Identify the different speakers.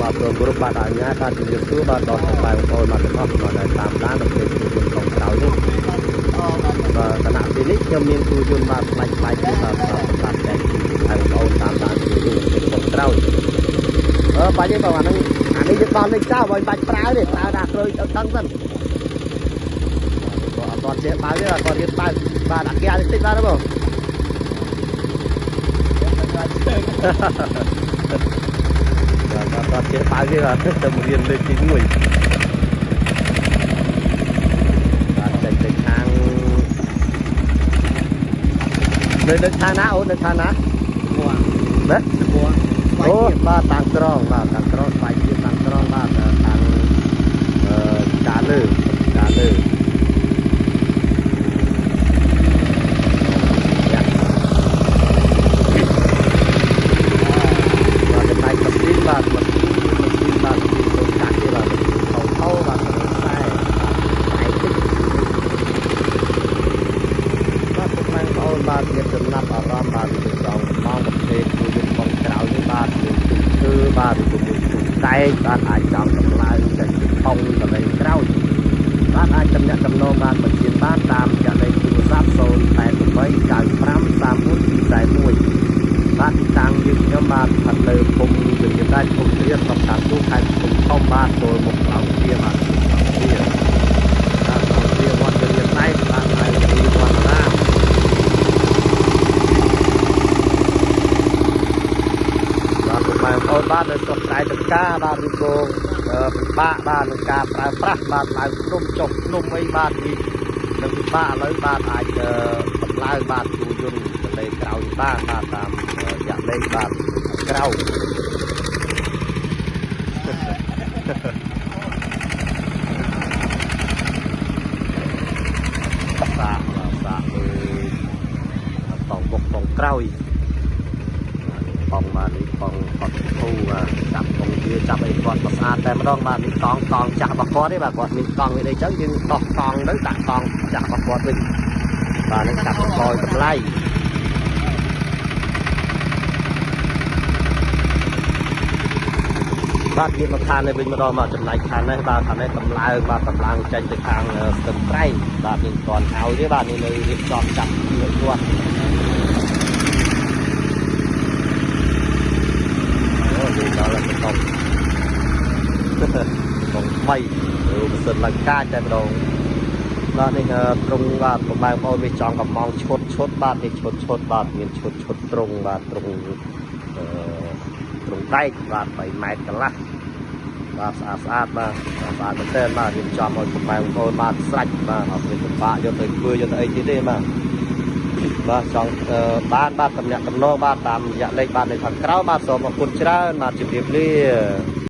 Speaker 1: បាទព្រមគ្រប់បាទអាញាបាទជំរាបសួរបាទដល់បងប្អូនមកទាំងអស់មកដែលតាមដានដល់ពេលជួបជុំក្នុងក្រោយនេះបាទគណៈពេលនេះខ្ញុំមានទូយន្តបាទផ្លាច់ទៀតបាទសម្រាប់ចែកជូនបងប្អូនតាមដានជួបជុំក្នុងក្រោយបាច់ទេបងអានេះយើងបោះលេខចោលឲ្យបាច់ប្រើទេប្រើដាក់ក្រួយទៅដឹងសិនអត់ចេះបើទេអត់រៀនបើបាទអាគារតិចបាទបងបាទចេះបើទេបាទទៅរៀនលេខទី1បាទចេញទៅខាងនៅខាងណាអូននៅខាងណាណាអូបាទតាំងត្រង់បាទតាំងត្រង់ស្បែកទៀតតាំងត្រង់បាទខាងកាលើបាទទៅផ្នែកម៉ាស៊ីនបាទម៉ាស៊ីនបាទទៅកាត់ទេបាទថោបាទខ្សែបាទតិចបាទពុកម៉ែបងប្អូនបាទមានចំណាប់អារម្មណ៍បាទពីដងម៉ោងប្រភេទគឺយើងបងក្រោយនេះបាទគឺបាទគឺតែបាទអាចចង់តម្លើងចេញពីថងកន្លែងក្រោយបាទអាចតំណាក់តំណងបាទបញ្ជាបានតាមរយៈលេខទូរស័ព្ទ088 95 3141បាទតាំងយើងខ្ញុំបាទស្ថិតនៅភូមិវិទ្យាល័យភូមិរៀនសង្កាត់ទូខេត្តភូមិធំបាទចូលមុខអង្គាបាទអង្គាវត្តវិទ្យាល័យបាទហើយទីវត្តណាបាទពុកម៉ែបងប្អូនបាទនៅស្រុកស្រែចង្ការបាទឬក៏ពិបាកបាទនឹងការប្រើប្រាស់បាទឡើងភ្នំចុះភ្នំអីបាទនេះនឹងពិបាកឥឡូវបាទអាចតម្លើងបាទទូយន្តទៅក្រោយបាទតាមរយៈលេខបាទក្រោយសាកលើបងបុកបងក្រោយបងបាទនេះបងគាត់ធូរបាទចាប់បងវាចាប់អីគាត់ស្អាតតែម្ដងបាទនេះកង់ចាក់របស់គាត់ទេបាទគាត់មានកង់វាអីចឹងយើងដោះកង់ទៅដាក់កង់ចាក់របស់គាត់វិញបាទនឹងចាប់កយតម្លៃបាទមានមកខាងនេះវិញម្ដងមកចំណែកខាងនេះបាទខាងនេះតម្លើងបាទតម្លើងចេញទៅខាងស្ទឹងត្រែងបាទមានគាត់ឲ្យទេបាទនេះនៅរៀបចំចាប់គាត់ដល់ទៅកំបងថ្មីម៉ាស៊ីនឡើងកាចតែម្ដងបាទនេះត្រង់បាទបងប្អូនវាចង់កំងឈុតបាទនេះឈុតបាទមានឈុតត្រង់បាទត្រង់ដែកបាទ3ម៉ែត្រកន្លះបាទស្អាតបាទស្អាតមែនទែនបាទរៀបចំឲ្យបងប្អូនបាទស្រាច់បាទអត់មានពិបាកយកទៅធ្វើយកទៅអីទៀតទេបាទចង់បានបាទតំណាក់តំណងបាទតាមរយៈលេខបាទនៅខាងក្រៅបាទសូមអរគុណច្រើនបាទជម្រាបលា